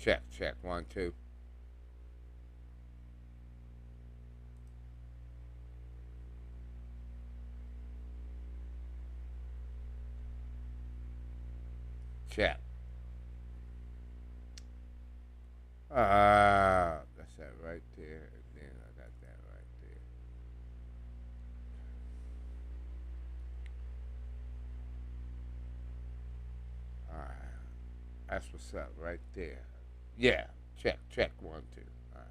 Check, check, 1, 2. Check. That's that right there. And then I got that right there. Alright. That's what's up right there. Yeah. Check, check, 1, 2. Alright.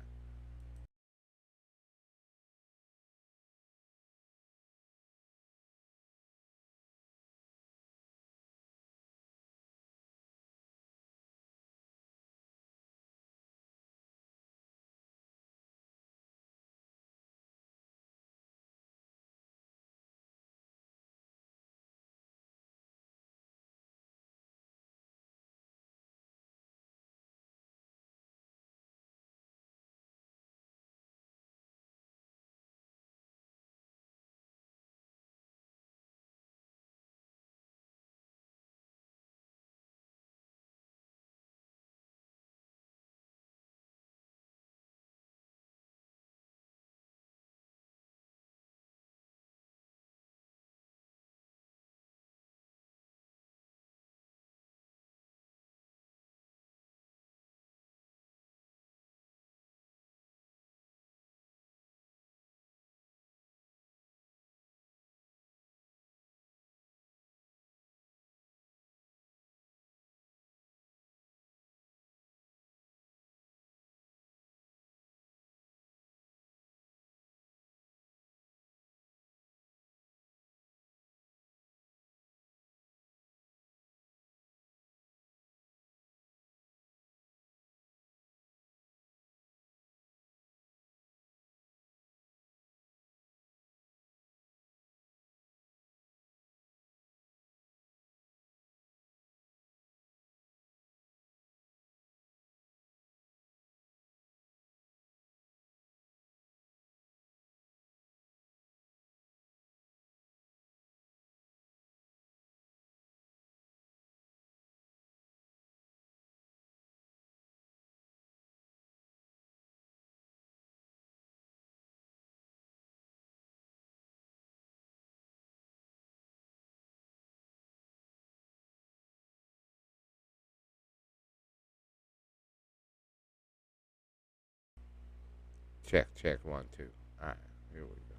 Check, check, 1, 2. Alright. Here we go.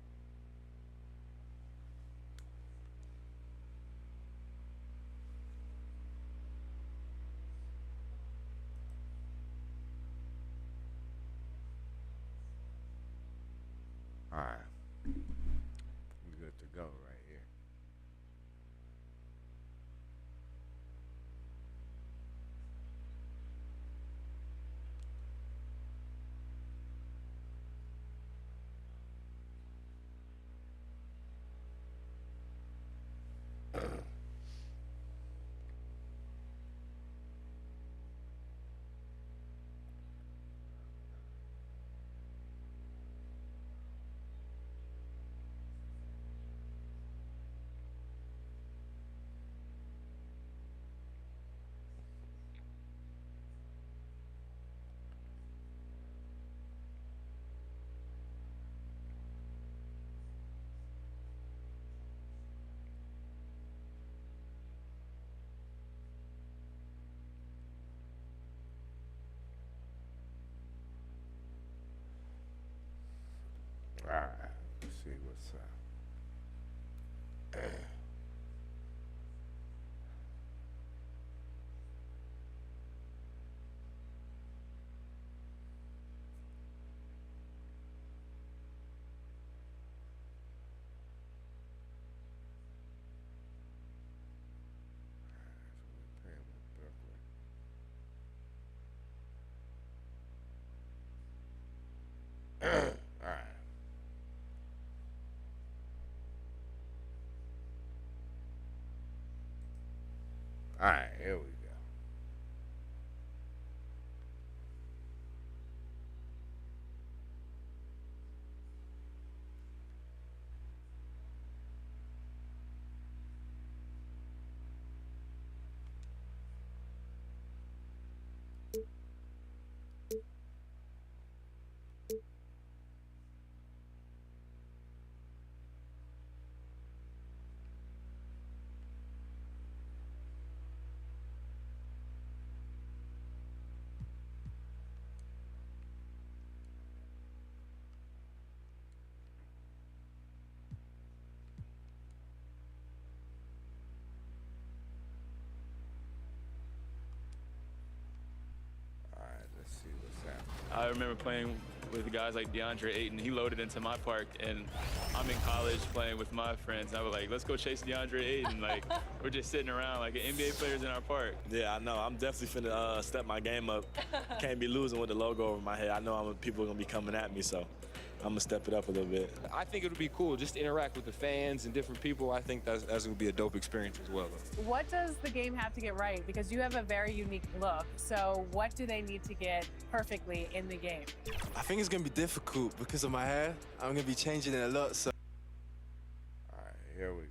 Alright. We good to go right here. Alright. Let's see what's up. Alright. Alright, here we go. remember playing with guys like DeAndre Ayton. He loaded into my park, and I'm in college playing with my friends. I was like, let's go chase DeAndre Ayton. Like, we're just sitting around like NBA players in our park. Yeah, I know. I'm definitely finna step my game up. Can't be losing with the logo over my head. I know people are gonna be coming at me, so I'm gonna step it up a little bit. I think it would be cool just to interact with the fans and different people. I think that's gonna be a dope experience as well. What does the game have to get right? Because you have a very unique look. So what do they need to get perfectly in the game? I think it's gonna be difficult because of my hair. I'm gonna be changing it a lot. So. All right, here we go.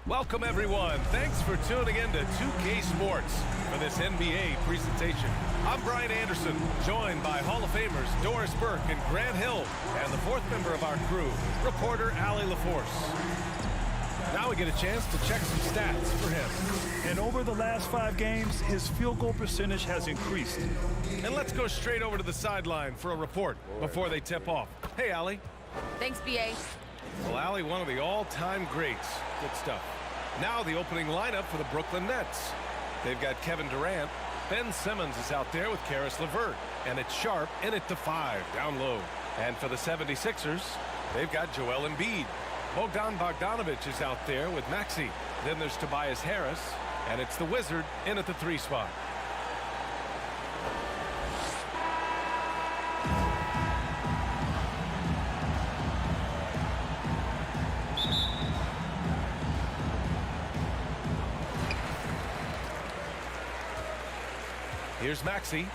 Welcome, everyone. Thanks for tuning in to 2K Sports for this NBA presentation. I'm Brian Anderson, joined by Hall of Famers Doris Burke and Grant Hill, and the fourth member of our crew, reporter Allie LaForce. Now we get a chance to check some stats for him. And over the last 5 games, his field goal percentage has increased. And let's go straight over to the sideline for a report before they tip off. Hey, Allie. Thanks, BA. Well, Allie, one of the all-time greats. Good stuff. Now the opening lineup for the Brooklyn Nets. They've got Kevin Durant. Ben Simmons is out there with Caris LeVert. And it's Sharp in at the 5, down low. And for the 76ers, they've got Joel Embiid. Bogdan Bogdanovic is out there with Maxey. Then there's Tobias Harris. And it's the Wizard in at the 3 spot. Here's Maxey.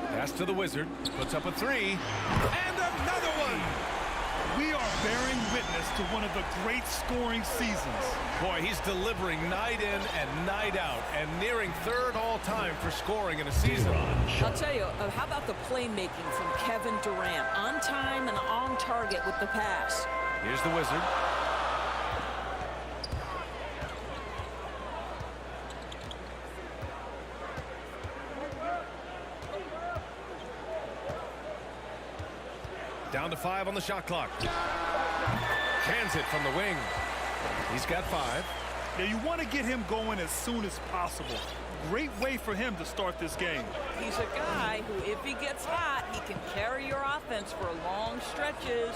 Pass to the Wizard. Puts up a 3. And another one! We are bearing witness to one of the great scoring seasons. Boy, he's delivering night in and night out and nearing 3rd all-time for scoring in a season. I'll tell you, how about the playmaking from Kevin Durant? On time and on target with the pass. Here's the Wizard. Down to 5 on the shot clock. Cans it from the wing. He's got 5. Now you want to get him going as soon as possible. Great way for him to start this game. He's a guy who, if he gets hot, he can carry your offense for long stretches.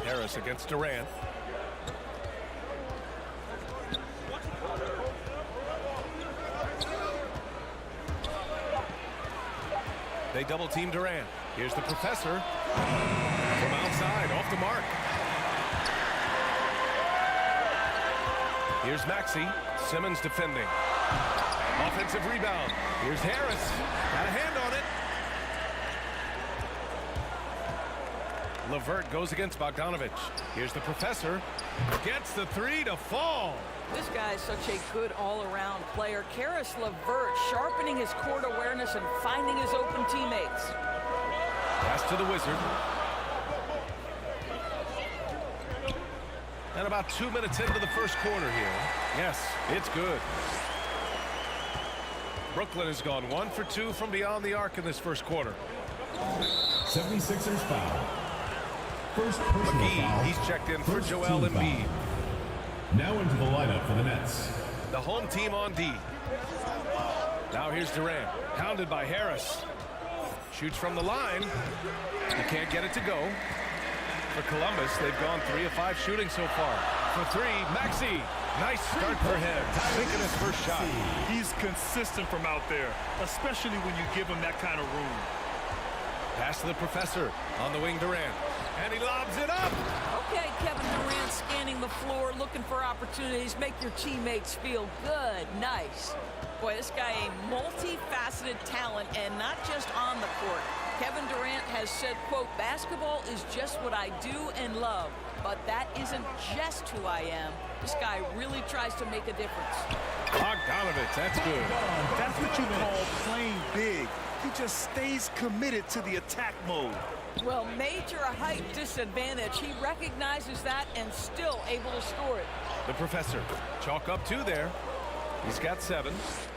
Harris against Durant. They double team Durant. Here's the Professor from outside, off the mark. Here's Maxey. Simmons defending. Offensive rebound. Here's Harris. Got a hand on it. LeVert goes against Bogdanovic. Here's the Professor. Gets the 3 to fall. This guy is such a good all-around player. Caris LeVert sharpening his court awareness and finding his open teammates. Pass to the Wizard. And about 2 minutes into the first quarter here. Yes, it's good. Brooklyn has gone 1 for 2 from beyond the arc in this first quarter. 76ers foul. First personal foul. He's checked in for Joel Embiid. Now into the lineup for the Nets. The home team on D. Now here's Durant. Pounded by Harris. Shoots from the line. He can't get it to go. For Columbus, they've gone 3 of 5 shooting so far. For 3, Maxey. Nice start for him. Taking his first shot. He's consistent from out there, especially when you give him that kind of room. Pass to the Professor. On the wing, Durant. And he lobs it up. Okay, Kevin Durant scanning the floor, looking for opportunities. Make your teammates feel good. Nice. Boy, this guy a multifaceted talent, and not just on the court. Kevin Durant has said, quote, basketball is just what I do and love, but that isn't just who I am. This guy really tries to make a difference. Bogdanovic, that's good. That's what you call playing big. He just stays committed to the attack mode. Well, major height disadvantage. He recognizes that and still able to score it. The Professor. Chalk up 2 there. He's got 7,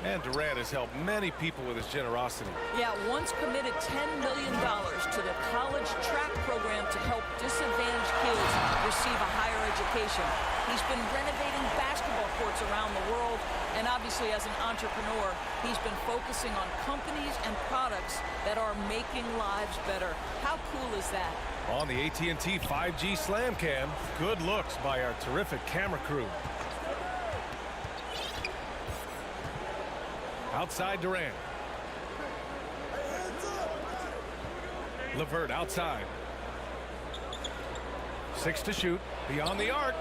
and Durant has helped many people with his generosity. Yeah, once committed $10 million to the college track program to help disadvantaged kids receive a higher education. He's been renovating basketball courts around the world, and obviously as an entrepreneur, he's been focusing on companies and products that are making lives better. How cool is that? On the AT&T 5G Slam Cam, good looks by our terrific camera crew. Outside Durant. LeVert outside. 6 to shoot. Beyond the arc.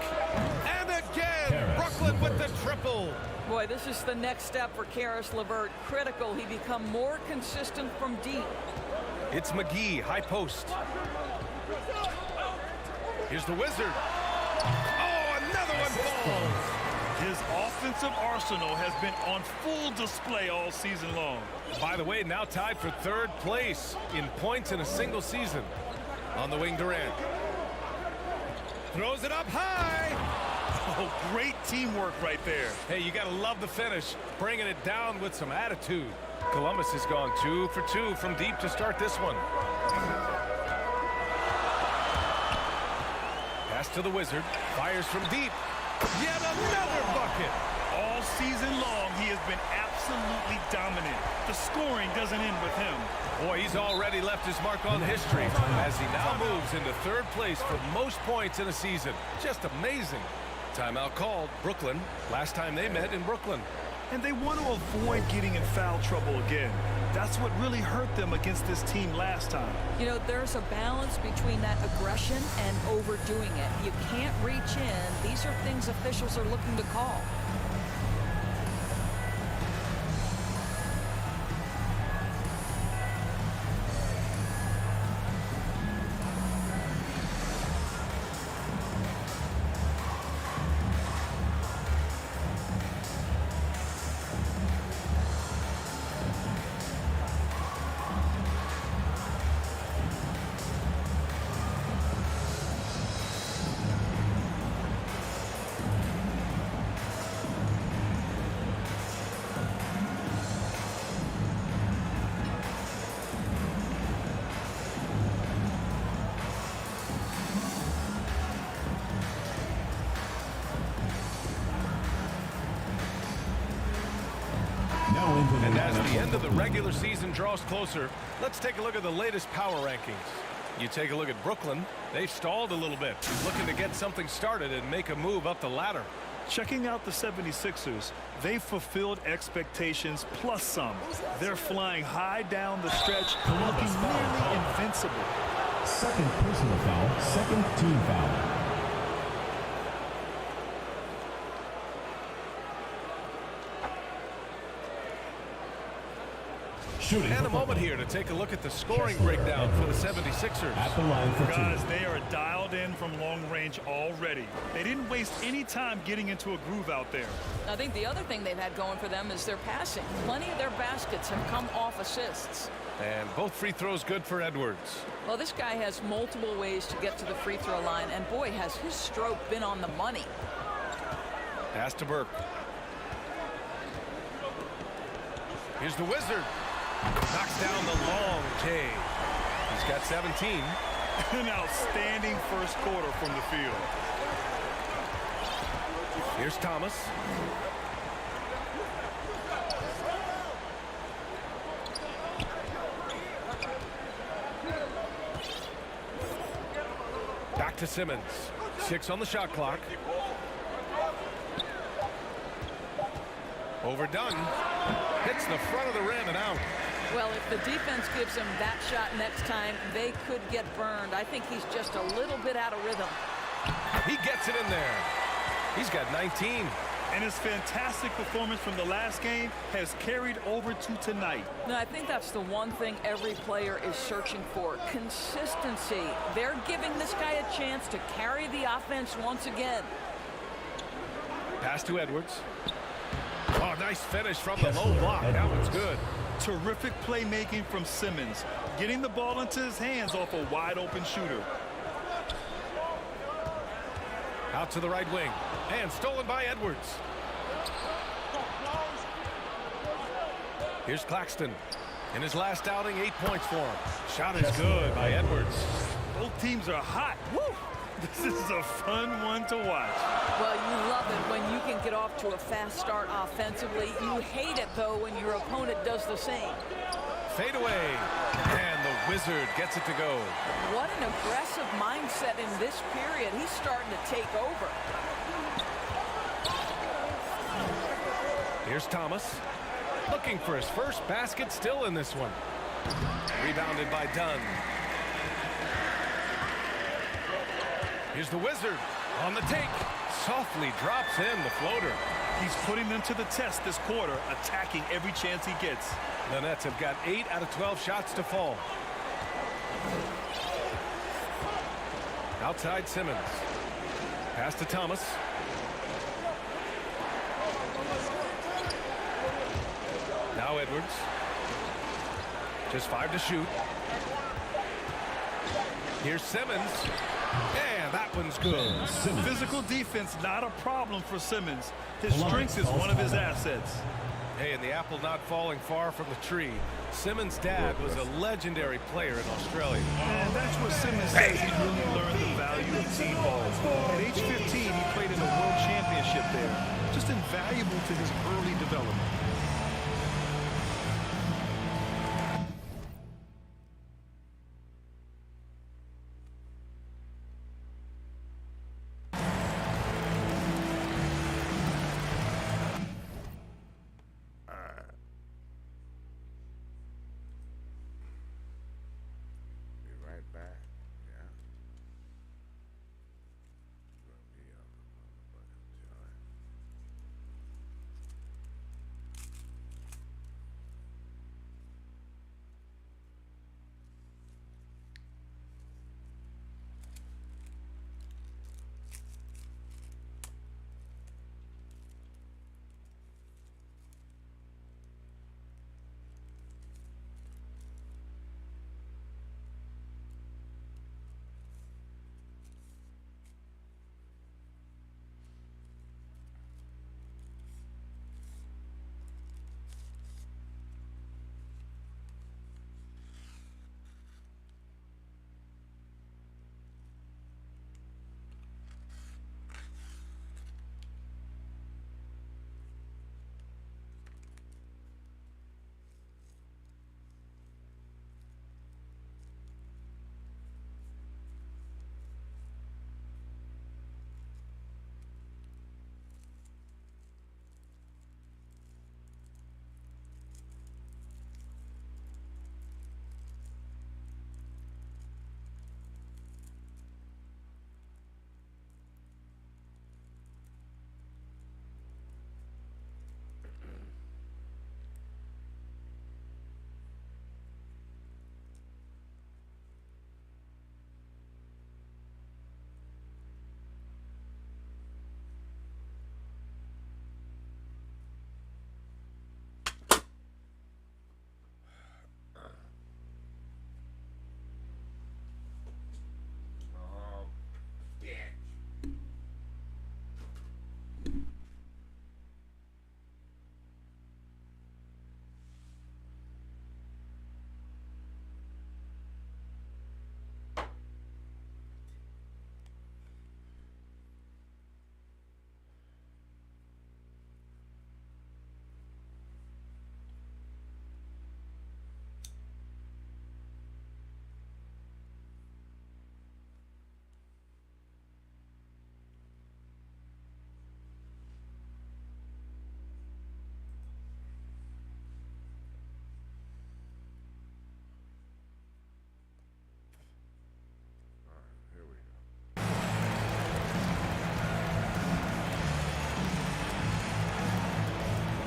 And again, Brooklyn with the triple. Boy, this is the next step for Caris LeVert. Critical he become more consistent from deep. It's McGee, high post. Here's the Wizard. Oh, another one falls. His offensive arsenal has been on full display all season long. By the way, now tied for 3rd place in points in a single season. On the wing, Durant. Throws it up high. Oh, great teamwork right there. Hey, you got to love the finish. Bringing it down with some attitude. Columbus has gone 2 for 2 from deep to start this one. Pass to the Wizard. Fires from deep. Yet another bucket. All season long, he has been absolutely dominant. The scoring doesn't end with him. Boy, he's already left his mark on history as he now moves into 3rd place for most points in a season. Just amazing. Timeout called. Brooklyn. Last time they met in Brooklyn. And they want to avoid getting in foul trouble again. That's what really hurt them against this team last time. You know, there's a balance between that aggression and overdoing it. You can't reach in. These are things officials are looking to call. And as the end of the regular season draws closer, let's take a look at the latest power rankings. You take a look at Brooklyn. They've stalled a little bit, looking to get something started and make a move up the ladder. Checking out the 76ers, they've fulfilled expectations plus some. They're flying high down the stretch, looking nearly invincible. 2nd personal foul, 2nd team foul. Shooting and a moment here to take a look at the scoring breakdown for the 76ers. At the line for 2. Guys, they are dialed in from long range already. They didn't waste any time getting into a groove out there. I think the other thing they've had going for them is their passing. Plenty of their baskets have come off assists. And both free throws good for Edwards. Well, this guy has multiple ways to get to the free throw line, and boy, has his stroke been on the money. Pass to Burke. Here's the Wizard. Knocks down the long K. He's got 17. An outstanding first quarter from the field. Here's Thomas. Back to Simmons. 6 on the shot clock. Overdone. Hits the front of the rim and out. Well, if the defense gives him that shot next time, they could get burned. I think he's just a little bit out of rhythm. He gets it in there. He's got 19. And his fantastic performance from the last game has carried over to tonight. No, I think that's the one thing every player is searching for. Consistency. They're giving this guy a chance to carry the offense once again. Pass to Edwards. Oh, nice finish from the low block. That one's good. Terrific playmaking from Simmons, getting the ball into his hands off a wide open shooter. Out to the right wing and stolen by Edwards. Here's Claxton. In his last outing, 8 points for him. Shot is good by Edwards. Both teams are hot. Woo! This is a fun one to watch. Well, you love it when you can get off to a fast start offensively. You hate it, though, when your opponent does the same. Fade away. And the Wizard gets it to go. What an aggressive mindset in this period. He's starting to take over. Here's Thomas. Looking for his first basket, still in this one. Rebounded by Dunn. Here's the Wizard on the take. Softly drops in the floater. He's putting them to the test this quarter, attacking every chance he gets. The Nets have got 8 out of 12 shots to fall. Outside Simmons. Pass to Thomas. Now Edwards. Just 5 to shoot. Here's Simmons. And that one's good. Physical defense, not a problem for Simmons. His strength is one of his assets. Hey, and the apple not falling far from the tree. Simmons' dad was a legendary player in Australia. And that's what Simmons says he really learned the value of team ball. At age 15, he played in the World Championship there. Just invaluable to his early development.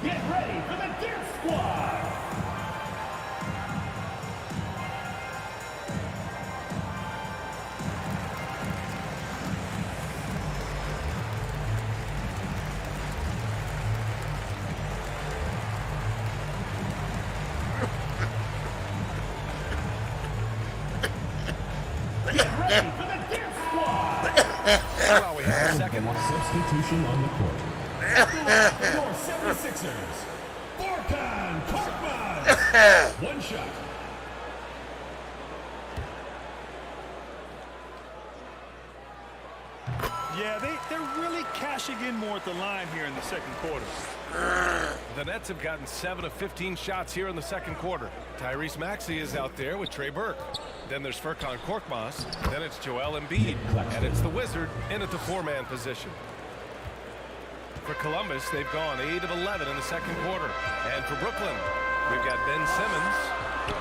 Get ready for the Dance Squad! Get ready for the Dance Squad! Well, we have a second substitution on the court. Your 76 76ers, Furkan Korkmaz. One shot. Yeah, they're really cashing in more at the line here in the second quarter. The Nets have gotten 7 of 15 shots here in the second quarter. Tyrese Maxey is out there with Trey Burke. Then there's Furkan Korkmaz. Then it's Joel Embiid. And it's the Wizard in at the 4-man position. For Columbus, they've gone 8 of 11 in the second quarter. And for Brooklyn, we've got Ben Simmons.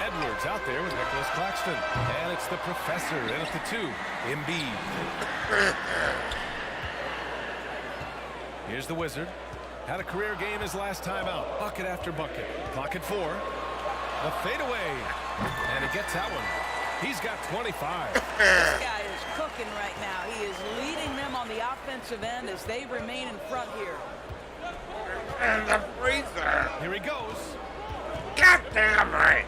Edwards out there with Nicholas Claxton. And it's the Professor in at the 2, Embiid. Here's the Wizard. Had a career game his last time out. Bucket after bucket. Clock at 4. A fadeaway. And he gets that one. He's got 25. This guy is cooking right now. He is leading them on the offensive end as they remain in front here. And the freezer. Here he goes. Goddamn right.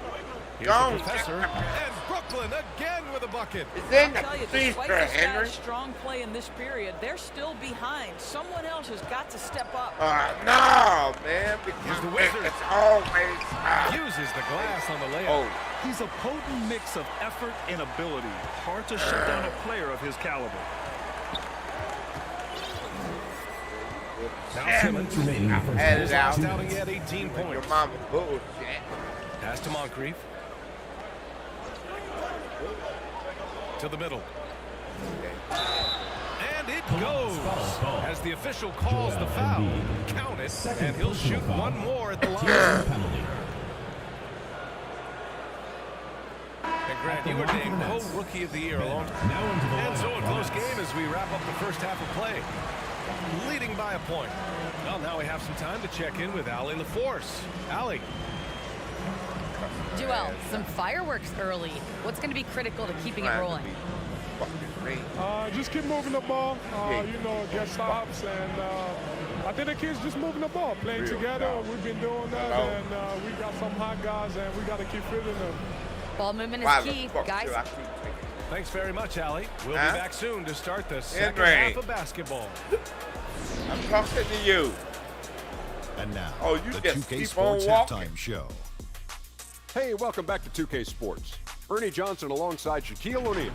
Here's the Professor. And Brooklyn again with a bucket. It's in I'll the tell you, despite freezer, this Henry. guy's strong play in this period, they're still behind. Someone else has got to step up. No, man. Here's the Wizard. It's always Uses the glass on the layup. Oh. He's a potent mix of effort and ability. Hard to shut down a player of his caliber. Now Simmons remaining in the first Had it out. outing he had 18 Your points. mama bullshit. Pass to Moncrief. To the middle. And it goes. As the official calls the foul. Count it. And he'll shoot one more at the line. Penalty. And Grant, you were named co-rookie of the year along. Now into the And so a lineup. close game as we wrap up the first half of play. Leading by a point. Well, now we have some time to check in with Allie LaForce. Allie. Joel, some fireworks early. What's going to be critical to keeping it rolling? Just keep moving the ball, get stops, and I think the kids just moving the ball, playing together. We've been doing that, and we got some hot guys, and we got to keep fitting them. Ball movement is key, guys. Thanks very much, Allie. We'll be back soon to start the second Henry. half of basketball. I'm talking to you. And now, you the just 2K keep Sports on walking. Halftime Show. Hey, welcome back to 2K Sports. Ernie Johnson alongside Shaquille O'Neal.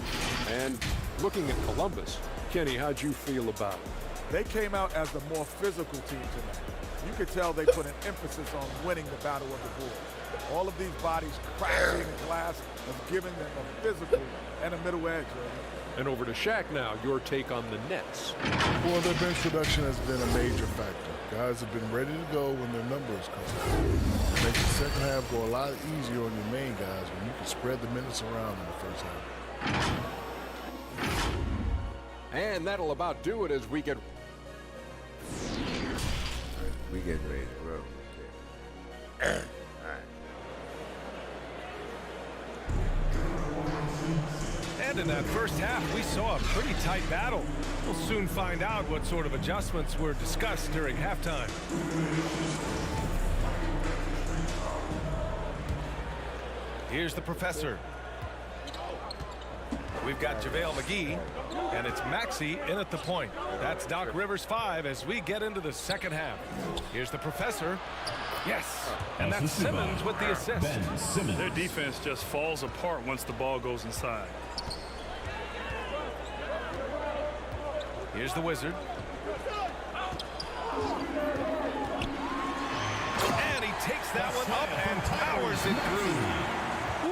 And looking at Columbus, Kenny, how'd you feel about it? They came out as the more physical team tonight. You could tell they put an emphasis on winning the battle of the boards. All of these bodies crashing the glass of giving them a physical and a middle edge. And over to Shaq now, your take on the Nets. Well, their bench production has been a major factor. Guys have been ready to go when their numbers come. It makes the second half go a lot easier on your main guys when you can spread the minutes around in the first half. And that'll about do it as we get... We get ready to roll. All right. And in that first half, we saw a pretty tight battle. We'll soon find out what sort of adjustments were discussed during halftime. Here's the Professor. We've got JaVale McGee, and it's Maxey in at the point. That's Doc Rivers 5 as we get into the second half. Here's the Professor. Yes, and that's Simmons with the assist. Ben Simmons. Their defense just falls apart once the ball goes inside. Here's the Wizard. And he takes that one up and powers it through.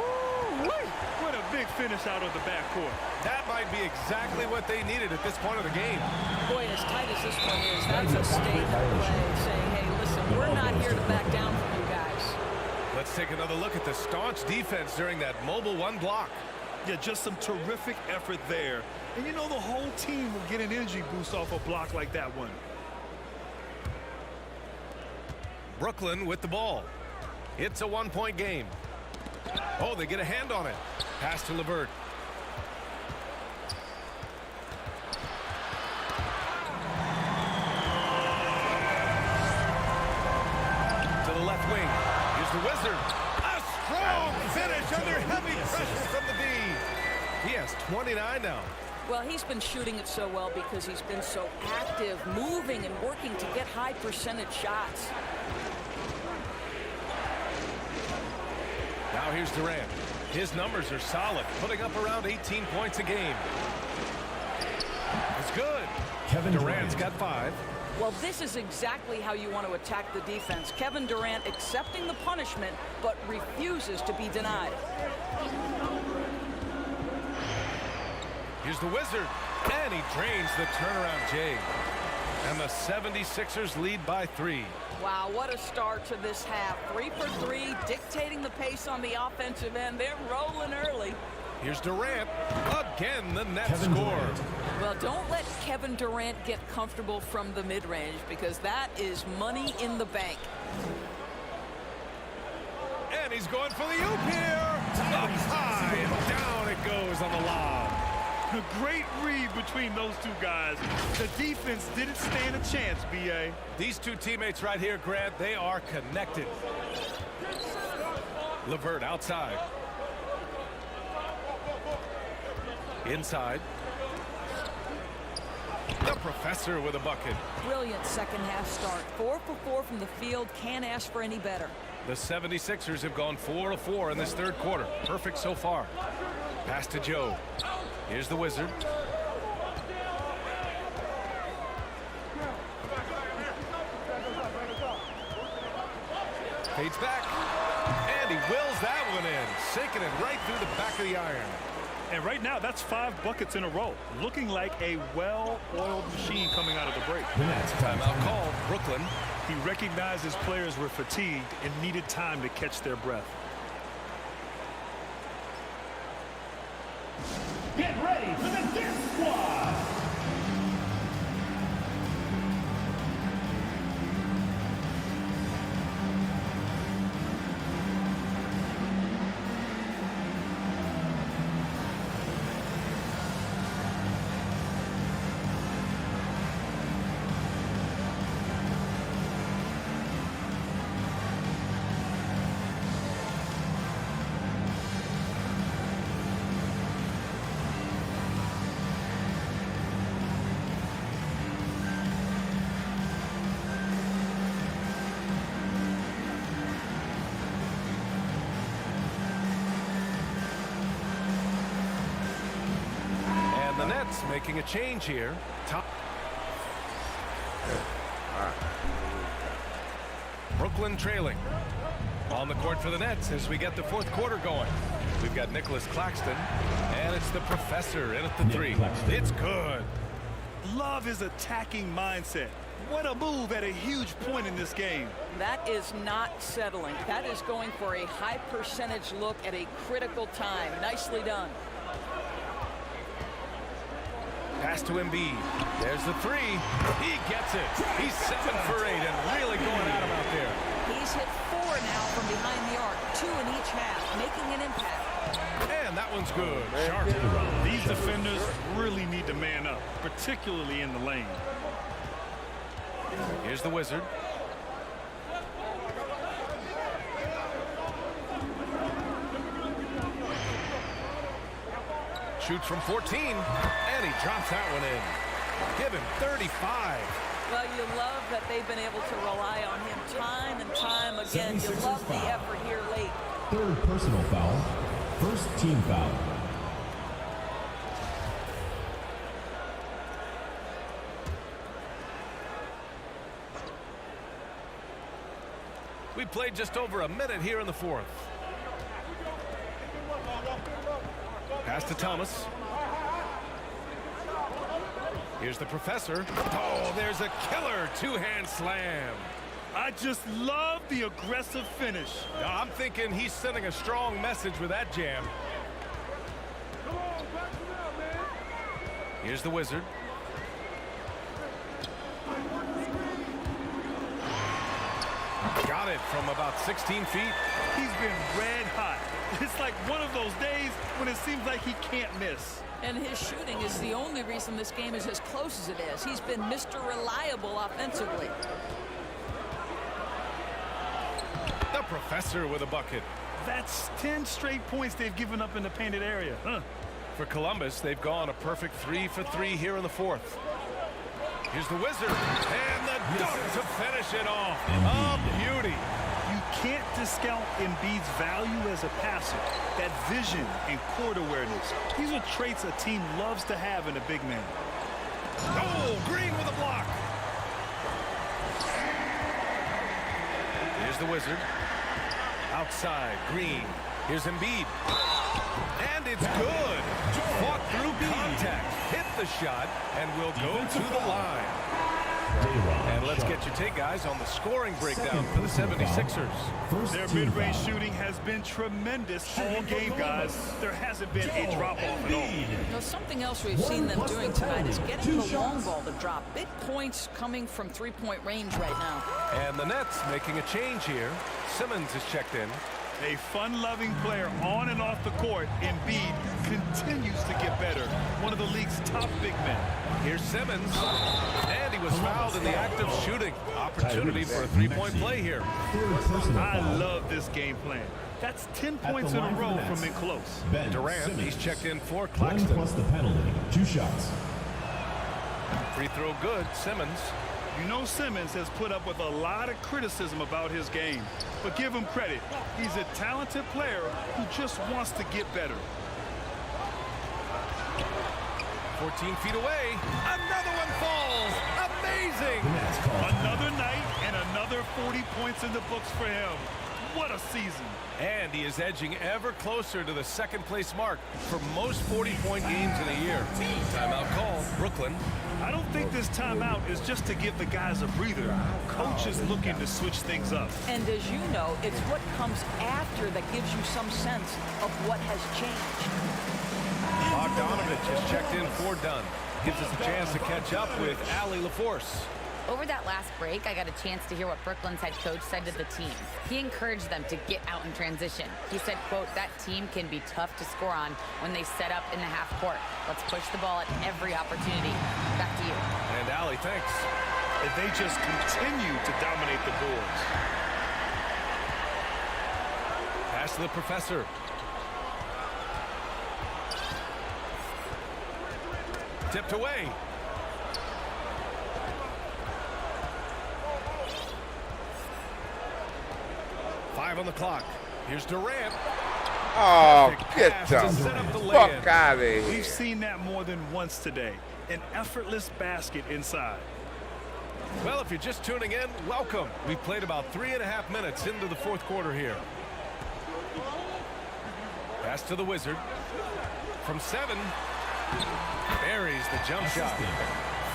Woo-wee. What a big finish out of the backcourt. That might be exactly what they needed at this point of the game. Boy, as tight as this one is, that's a statement play saying, hey, listen, we're not here to back down from you guys. Let's take another look at the staunch defense during that mobile one block. Yeah, just some terrific effort there. And you know the whole team will get an energy boost off a block like that one. Brooklyn with the ball. It's a one-point game. Oh, they get a hand on it. Pass to LeVert. To the left wing. Here's the Wizard. A strong finish under heavy pressure from the D. He has 29 now. Well, he's been shooting it so well because he's been so active, moving and working to get high percentage shots. Now here's Durant. His numbers are solid, putting up around 18 points a game. It's good. Durant's got 5. Well, this is exactly how you want to attack the defense. Kevin Durant accepting the punishment, but refuses to be denied. Here's the Wizard, and he drains the turnaround J. And the 76ers lead by 3. Wow, what a start to this half. 3 for 3, dictating the pace on the offensive end. They're rolling early. Here's Durant. Again, the net score. Well, don't let Kevin Durant get comfortable from the mid-range because that is money in the bank. And he's going for the oop here. Up high and down it goes on the lob. A great read between those two guys. The defense didn't stand a chance, B.A. These two teammates right here, Grant, they are connected. LeVert outside. Inside. The Professor with a bucket. Brilliant second half start. 4 for 4 from the field. Can't ask for any better. The 76ers have gone 4 of 4 in this third quarter. Perfect so far. Pass to Joe. Here's the Wizard. Fades back. And he wills that one in. Sinking it right through the back of the iron. And right now, that's 5 buckets in a row. Looking like a well-oiled machine coming out of the break. The Nets timeout called. Brooklyn. He recognized his players were fatigued and needed time to catch their breath. Get ready for the Death Squad! The Nets making a change here. Brooklyn trailing. On the court for the Nets as we get the fourth quarter going. We've got Nicholas Claxton, and it's the Professor in at the 3. It's good. Love his attacking mindset. What a move at a huge point in this game. That is not settling. That is going for a high percentage look at a critical time. Nicely done. Pass to Embiid. There's the 3. He gets it. He's 7 for 8 and really going at him out there. He's hit 4 now from behind the arc. 2 in each half, making an impact. And that one's good. Sharp. These defenders really need to man up, particularly in the lane. Here's the Wizard. Shoots from 14, and he drops that one in. Give him 35. Well, you love that they've been able to rely on him time and time again. You love the effort here late. 3rd personal foul. 1st team foul. We played just over a minute here in the 4th. Pass to Thomas. Here's the Professor. Oh, there's a killer 2-hand slam. I just love the aggressive finish. Now, I'm thinking he's sending a strong message with that jam. Here's the Wizard. Got it from about 16 feet. He's been red hot. It's like one of those days when it seems like he can't miss. And his shooting is the only reason this game is as close as it is. He's been Mr. Reliable offensively. The Professor with a bucket. That's 10 straight points they've given up in the painted area. For Columbus, they've gone a perfect 3 for 3 here in the fourth. Here's the Wizard, and the dunk to finish it off. A beauty. You can't discount Embiid's value as a passer. That vision and court awareness. These are traits a team loves to have in a big man. Oh, Green with a block. Here's the Wizard. Outside, Green. Here's Embiid. And it's good. Fought through contact. Hit the shot and will go to the line. And let's get your take, guys, on the scoring breakdown for the 76ers. Their mid-range shooting has been tremendous all game, guys. There hasn't been a drop-off at all. Now, something else we've seen them doing tonight is getting the long ball to drop. Big points coming from three-point range right now. And the Nets making a change here. Simmons is checked in. A fun-loving player on and off the court, Embiid continues to get better. One of the league's top big men. Here's Simmons, and he was fouled in the act of shooting. Opportunity for a three-point play here. I love this game plan. That's 10 points in a row from in close. Durant, he's checked in for Claxton. 1 plus the penalty. 2 shots. Free throw good, Simmons. You know Simmons has put up with a lot of criticism about his game, but give him credit. He's a talented player who just wants to get better. 14 feet away. Another one falls. Amazing. Another night and another 40 points in the books for him. What a season. And he is edging ever closer to the second-place mark for most 40-point games in a year. Timeout call, Brooklyn. I don't think this timeout is just to give the guys a breather. Coach is looking to switch things up. And as you know, it's what comes after that gives you some sense of what has changed. Bogdanovich is checked in for Dunn. Gives us a chance to catch up with Allie LaForce. Over that last break, I got a chance to hear what Brooklyn's head coach said to the team. He encouraged them to get out in transition. He said, quote, that team can be tough to score on when they set up in the half court. Let's push the ball at every opportunity. Back to you. And Allie, thanks. And they just continue to dominate the boards. Pass to the professor. Tipped away. On the clock. Here's Durant. Oh, get the fuck out of here. We've seen that more than once today. An effortless basket inside. Well, if you're just tuning in, welcome. We've played about 3.5 minutes into the fourth quarter here. Pass to the Wizard. From 7. Buries the jump shot.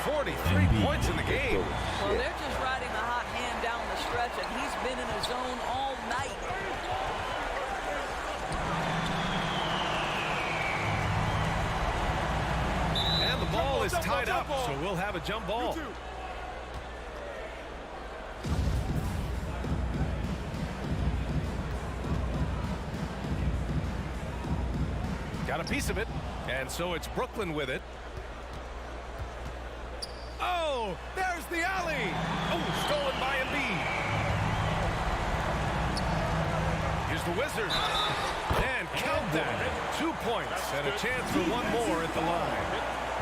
43 points in the game. Well, they're just riding a hot hand down the stretch, and he's been in his zone all night. And the ball is tied up, so we'll have a jump ball. Got a piece of it, and so it's Brooklyn with it. Oh, there's the alley. Oh, stolen by Embiid. Here's the Wizard. And count that. 2 points and a chance for one more at the line.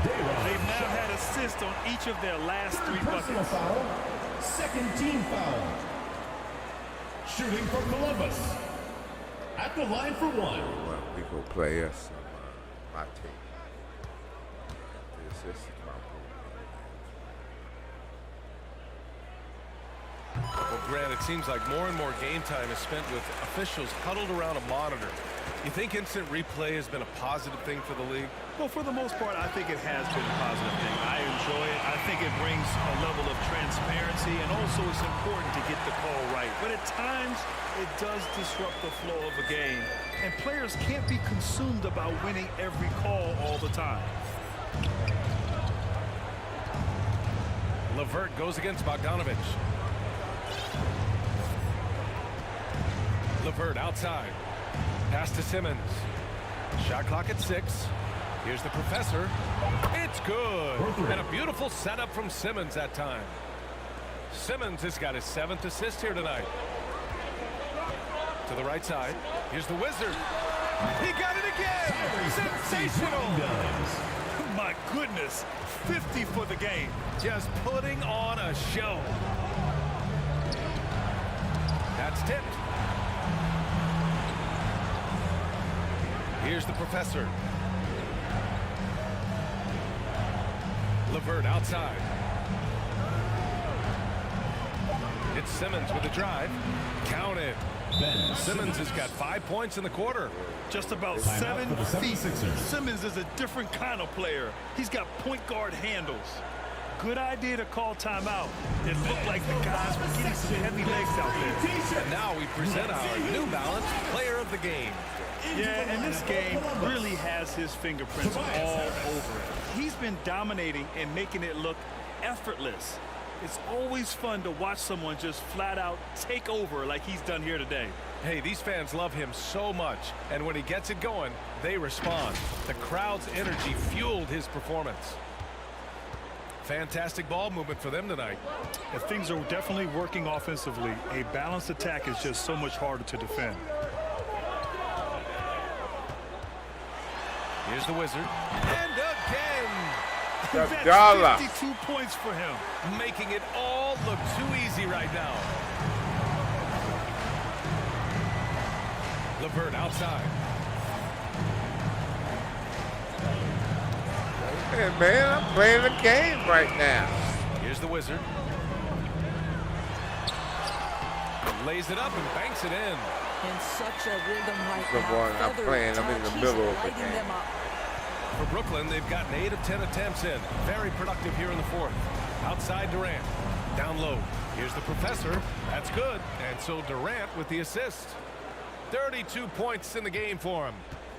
They've now had assists on each of their last 3 buckets. Foul. Second team foul. Shooting for Columbus. At the line for 1. Well, we go play us my team. This is my Well, Grant, it seems like more and more game time is spent with officials huddled around a monitor. You think instant replay has been a positive thing for the league? Well, for the most part, I think it has been a positive thing. I enjoy it. I think it brings a level of transparency, and also it's important to get the call right. But at times, it does disrupt the flow of a game, and players can't be consumed about winning every call all the time. LeVert goes against Bogdanovich. LeVert outside. Pass to Simmons. Shot clock at 6. Here's the professor. It's good. And a beautiful setup from Simmons that time. Simmons has got his 7th assist here tonight. To the right side. Here's the Wizard. He got it again. Sensational. My goodness, 50 for the game. Just putting on a show. That's tipped. Here's the professor. LeVert outside. It's Simmons with a drive. Count it. Simmons has got 5 points in the quarter. Just about 7 feet. Simmons is a different kind of player. He's got point guard handles. Good idea to call timeout. It looked like the guys were getting some heavy legs out there. And now we present our New Balance Player of the Game. Yeah, and this game really has his fingerprints all over it. He's been dominating and making it look effortless. It's always fun to watch someone just flat out take over like he's done here today. Hey, these fans love him so much, and when he gets it going, they respond. The crowd's energy fueled his performance. Fantastic ball movement for them tonight. And things are definitely working offensively. A balanced attack is just so much harder to defend. Here's the Wizard. And again! That's 52 points for him. Making it all look too easy right now. LeVert outside. Hey, man, I'm playing the game right now. Here's the Wizard. Lays it up and banks it in. In such a rhythm right The now. one I'm playing, I'm in the middle of the game. For Brooklyn, they've gotten 8 of 10 attempts in. Very productive here in the fourth. Outside Durant. Down low. Here's the professor. That's good. And so Durant with the assist. 32 points in the game for him.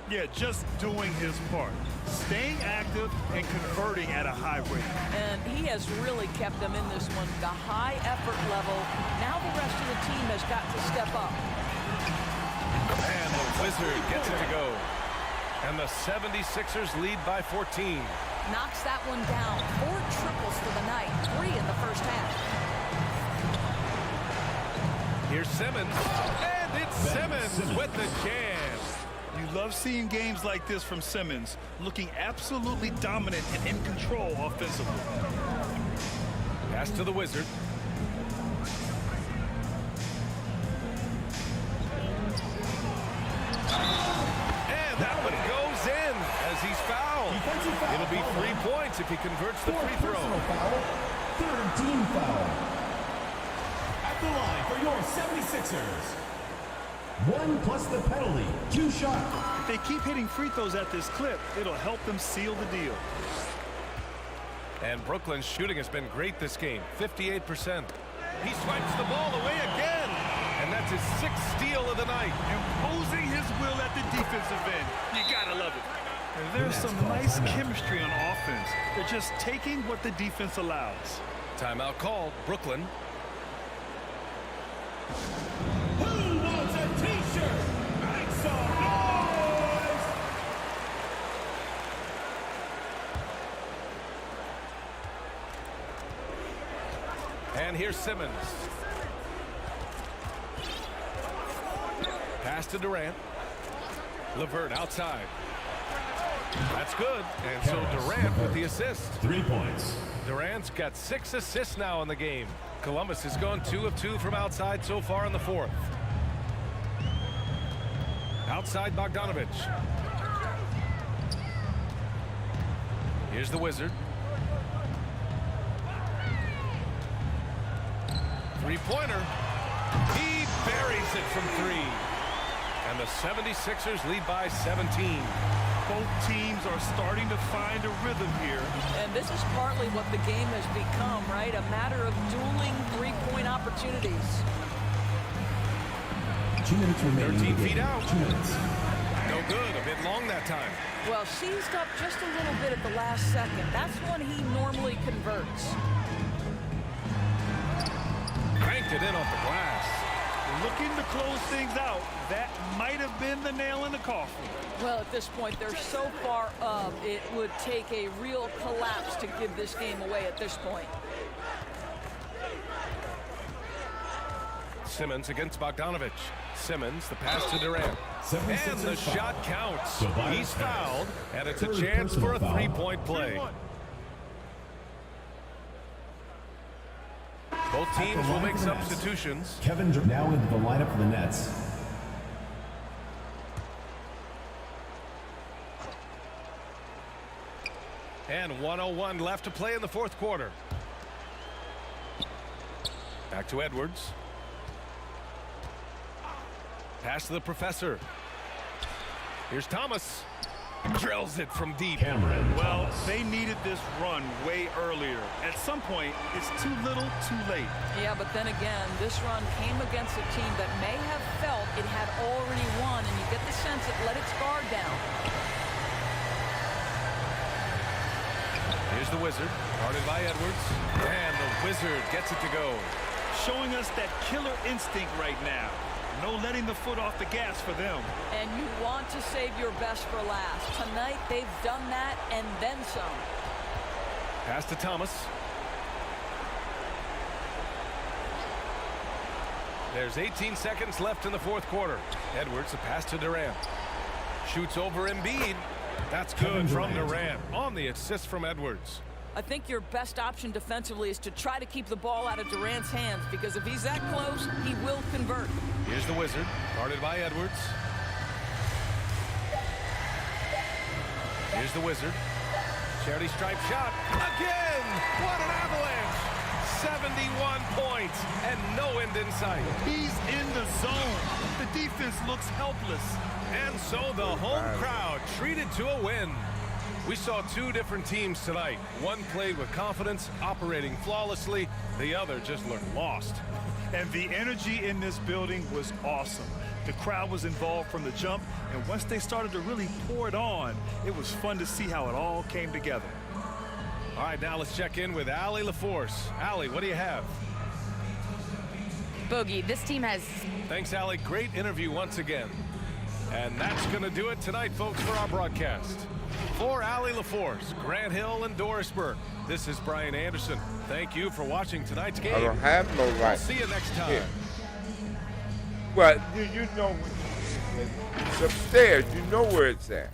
Yeah, just doing his part. Staying active and converting at a high rate. And he has really kept them in this one. The high effort level. Now the rest of the team has got to step up. And the Wizard gets it to go. And the 76ers lead by 14. Knocks that one down. 4 triples for the night. 3 in the first half. Here's Simmons. And it's Simmons with the jam. You love seeing games like this from Simmons, looking absolutely dominant and in control offensively. Pass to the Wizard. And that one goes in as he's fouled. It'll be 3 points if he converts the free throw. Third team foul. At the line for your 76ers. 1 plus the penalty. 2 shots. If they keep hitting free throws at this clip, it'll help them seal the deal. And Brooklyn's shooting has been great this game, 58%. He swipes the ball away again. And that's his 6th steal of the night. Imposing his will at the defensive end. You gotta love it. And there's some nice chemistry on offense. They're just taking what the defense allows. Timeout called. Brooklyn. Who wants a t-shirt? Make some noise! And here's Simmons. Pass to Durant. LeVert outside. That's good. And so Durant with the assist. 3 points. Durant's got 6 assists now in the game. Columbus has gone 2 of 2 from outside so far in the fourth. Outside Bogdanovich. Here's the Wizard. Three-pointer. He buries it from 3. And the 76ers lead by 17. Both teams are starting to find a rhythm here. And this is partly what the game has become, right? A matter of dueling three-point opportunities. 2 minutes remaining. 13 feet out. 2 minutes. No good. A bit long that time. Well, seized up just a little bit at the last second. That's when he normally converts. Cranked it in off the glass. Looking to close things out. That might have been the nail in the coffin. Well, at this point, they're so far up, it would take a real collapse to give this game away at this point. Simmons against Bogdanovich. Simmons, the pass to Durant. 76ers And the foul. shot counts. Tobias He's Harris. fouled, and it's a Third chance for a personal foul. three-point play. Both teams will make substitutions. Kevin Durant now into the lineup for the Nets. And 1:01 left to play in the fourth quarter. Back to Edwards. Pass to the professor. Here's Thomas. Drills it from deep. Well, they needed this run way earlier. At some point, it's too little, too late. Yeah, but then again, this run came against a team that may have felt it had already won, and you get the sense it let its guard down. Here's the Wizard, guarded by Edwards. And the Wizard gets it to go. Showing us that killer instinct right now. No letting the foot off the gas for them. And you want to save your best for last. Tonight, they've done that and then some. Pass to Thomas. There's 18 seconds left in the fourth quarter. Edwards, a pass to Durant. Shoots over Embiid. That's good from Durant on the assist from Edwards. I think your best option defensively is to try to keep the ball out of Durant's hands, because if he's that close, he will convert. Here's the Wizard, guarded by Edwards. Here's the Wizard. Charity stripe shot. Again! What an avalanche! 71 points and no end in sight. He's in the zone. The defense looks helpless. And so the home crowd treated to a win. We saw two different teams tonight. One played with confidence, operating flawlessly. The other just looked lost. And the energy in this building was awesome. The crowd was involved from the jump, and once they started to really pour it on, it was fun to see how it all came together. All right, now let's check in with Allie LaForce. Allie, what do you have? Bogey, this team has... Thanks, Allie. Great interview once again. And that's going to do it tonight, folks, for our broadcast. For Allie LaForce, Grant Hill, and Doris Burke, this is Brian Anderson. Thank you for watching tonight's game. I don't have no right. We'll see you next time. Here. Well, you know it's upstairs. You know where it's at.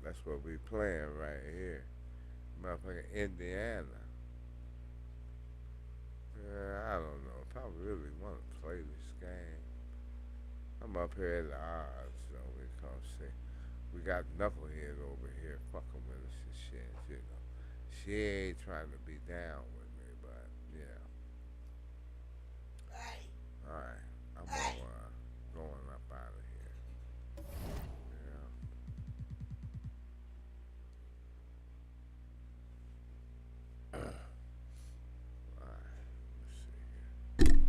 That's what we playing right here. Motherfucking Indiana. I don't know. really want to play this game. I'm up here at the odds, so we come see. We got Knucklehead over here fucking with us and shit, you know. She ain't trying to be down with me, but, yeah. Alright, I'm going up out of here. Yeah. Alright, let's see here.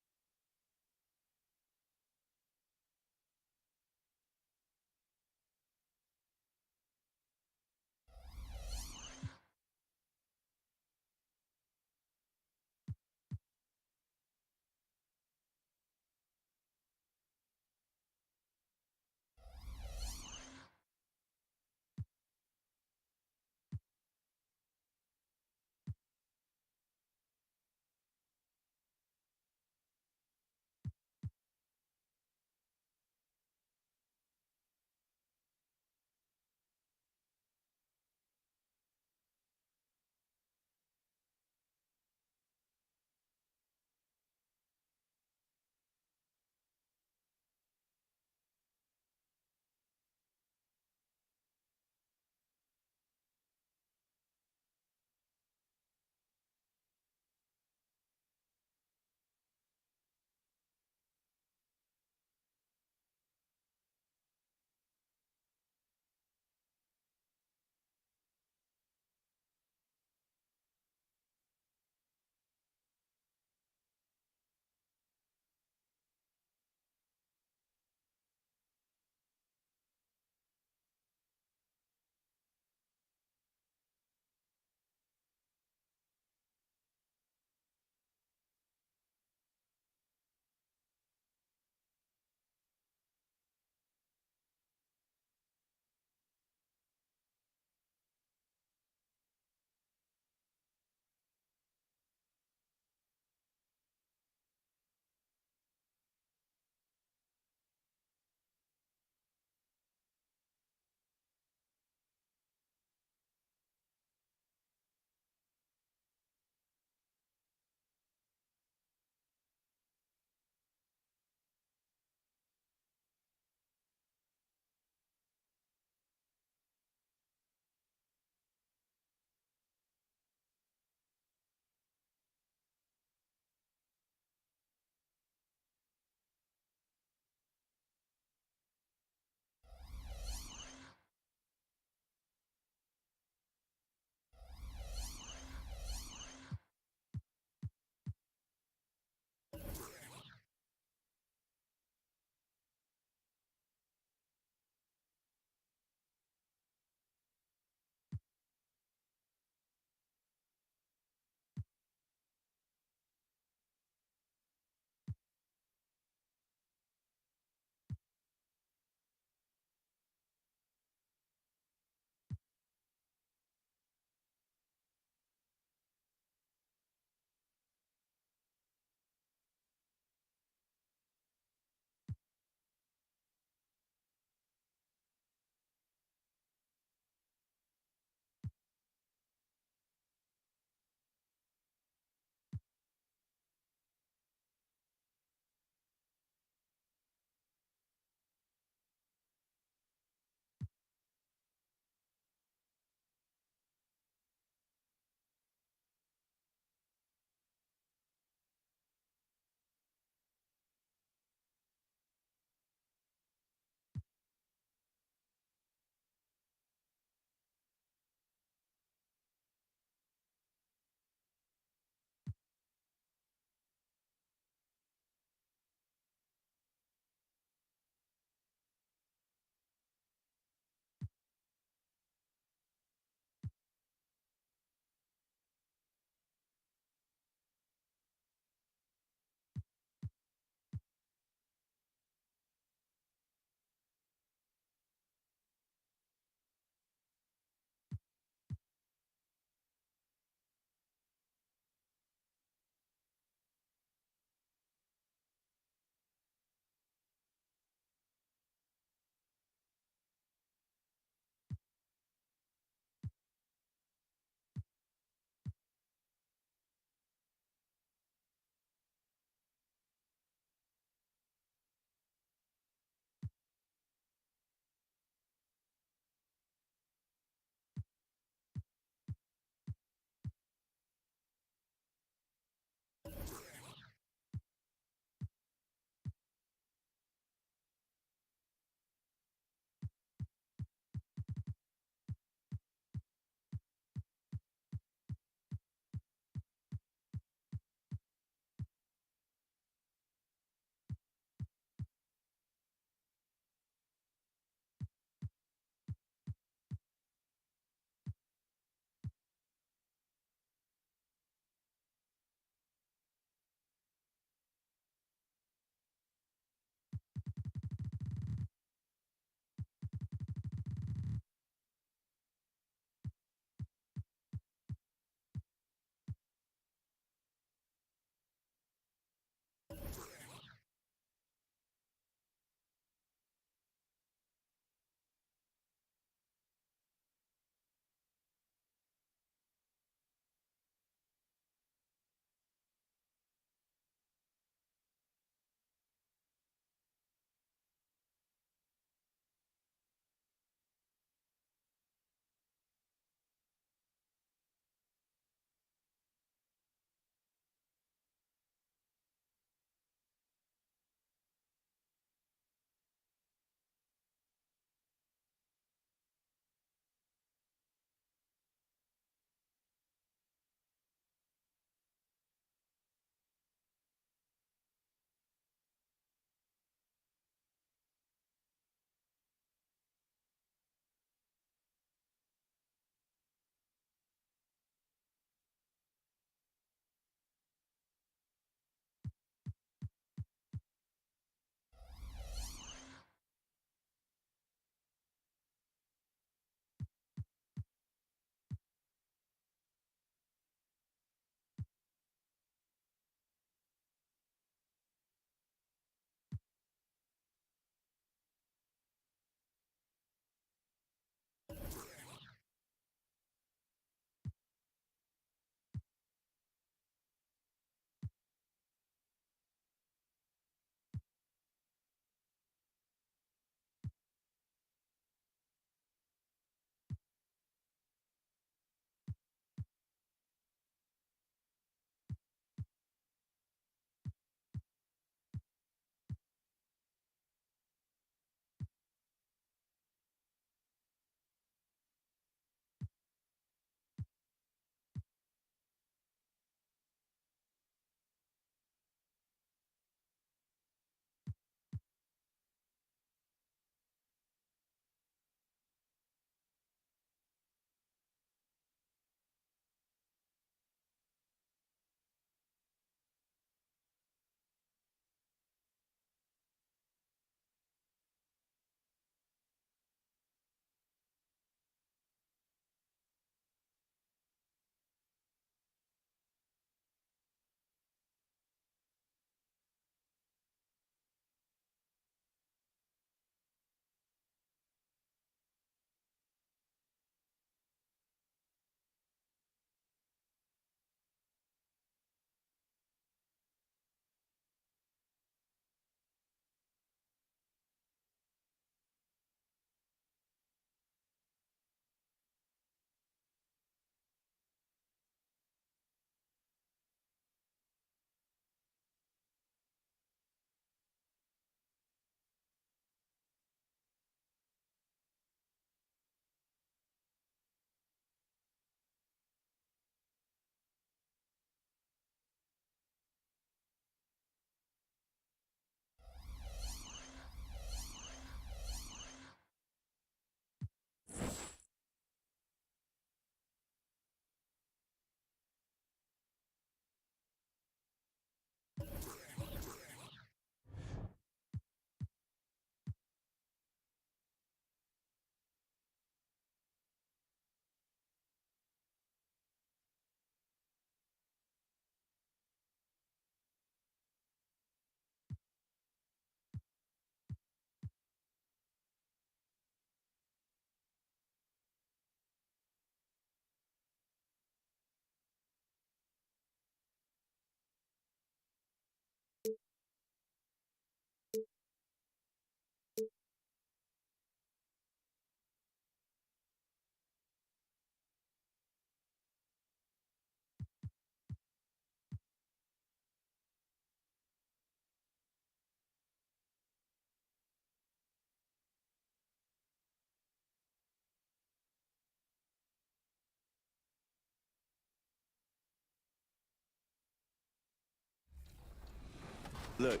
Look,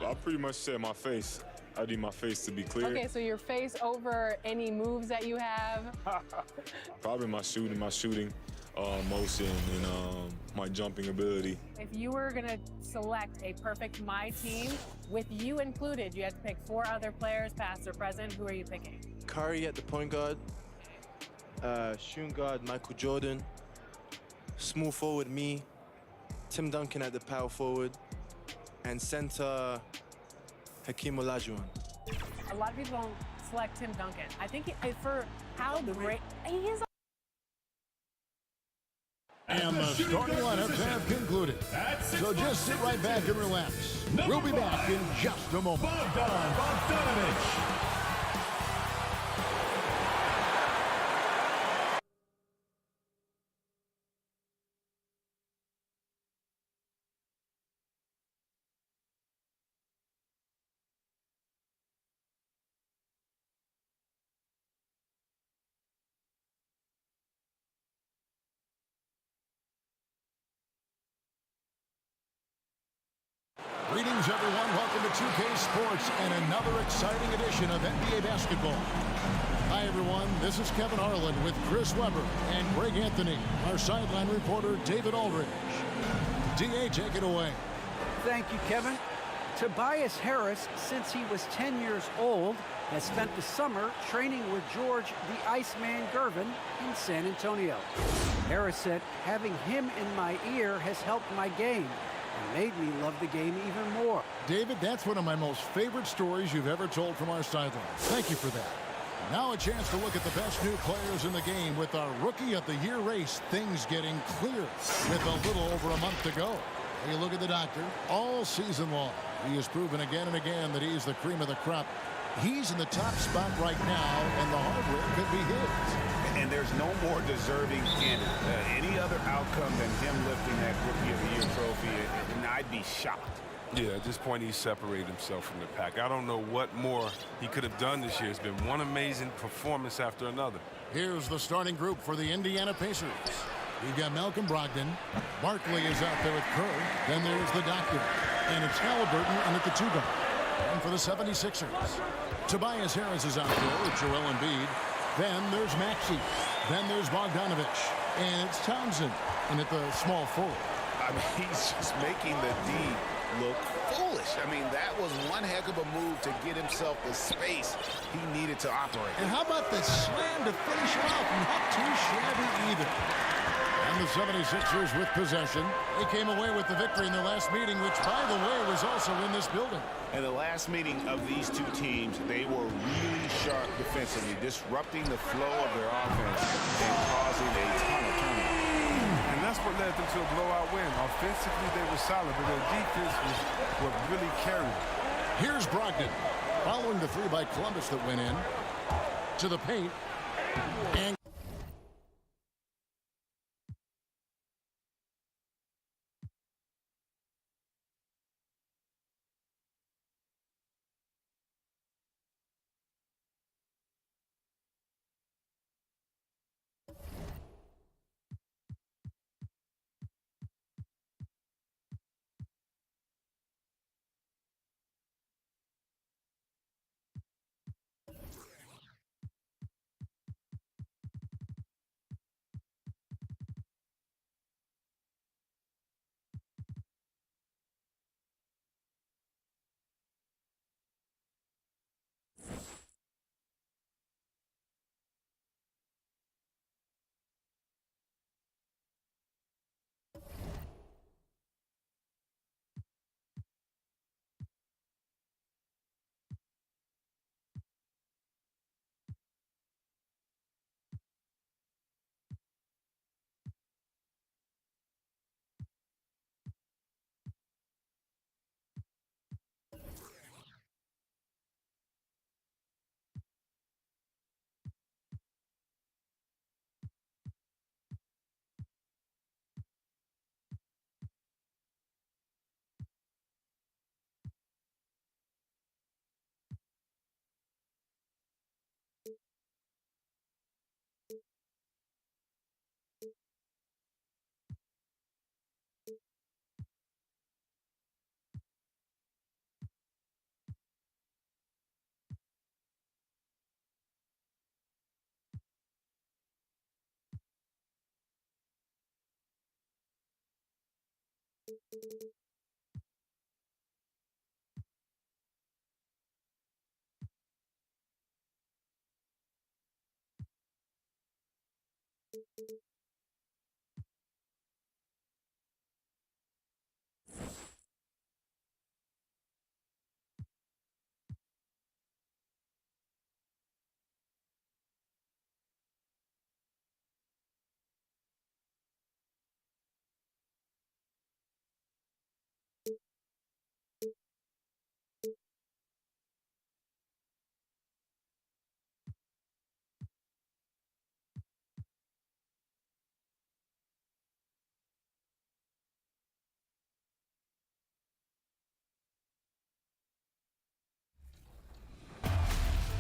I pretty much said my face. I need my face to be clear. Okay, so your face over any moves that you have? Probably my shooting motion, and my jumping ability. If you were gonna select a perfect My Team, with you included, you had to pick 4 other players, past or present. Who are you picking? Curry at the point guard, shooting guard Michael Jordan, small forward me, Tim Duncan at the power forward, and center Hakeem Olajuwon. A lot of people don't select Tim Duncan. I think for how great he is. And the starting lineups have concluded. So just sit right back and relax. We'll be back in just a moment. Bogdan Bogdanović. Greetings, everyone. Welcome to 2K Sports and another exciting edition of NBA basketball. Hi, everyone. This is Kevin Harlan with Chris Webber and Greg Anthony, our sideline reporter, David Aldridge. DA, take it away. Thank you, Kevin. Tobias Harris, since he was 10 years old, has spent the summer training with George the Iceman Gervin in San Antonio. Harris said, having him in my ear has helped my game and made me love the game even more. David, that's one of my most favorite stories you've ever told from our sideline. Thank you for that. Now a chance to look at the best new players in the game with our Rookie of the Year race. Things getting clear with a little over a month to go. You look at the doctor all season long. He has proven again and again that he's the cream of the crop. He's in the top spot right now, and the hardware could be his. And there's no more deserving candidate. Any other outcome than him lifting that Rookie of the Year trophy, and I'd be shocked. Yeah, at this point, he separated himself from the pack. I don't know what more he could have done this year. It's been one amazing performance after another. Here's the starting group for the Indiana Pacers. We've got Malcolm Brogdon. Barkley is out there with Kerr. Then there's the doctor. And it's Halliburton in at the 2 guard. And for the 76ers, Tobias Harris is out there with Joel Embiid. Then there's Maxey. Then there's Bogdanović. And it's Townsend in at the small forward. I mean, he's just making the D look foolish. I mean, that was one heck of a move to get himself the space he needed to operate. And how about the slam to finish him off? Not too shabby either. And the 76ers with possession. They came away with the victory in their last meeting, which, by the way, was also in this building. In the last meeting of these two teams, they were really sharp defensively, disrupting the flow of their offense and causing a ton of turnovers. And that's what led them to a blowout win. Offensively, they were solid, but their defense was what really carried them. Here's Brogdon, following the 3 by Columbus that went in to the paint. And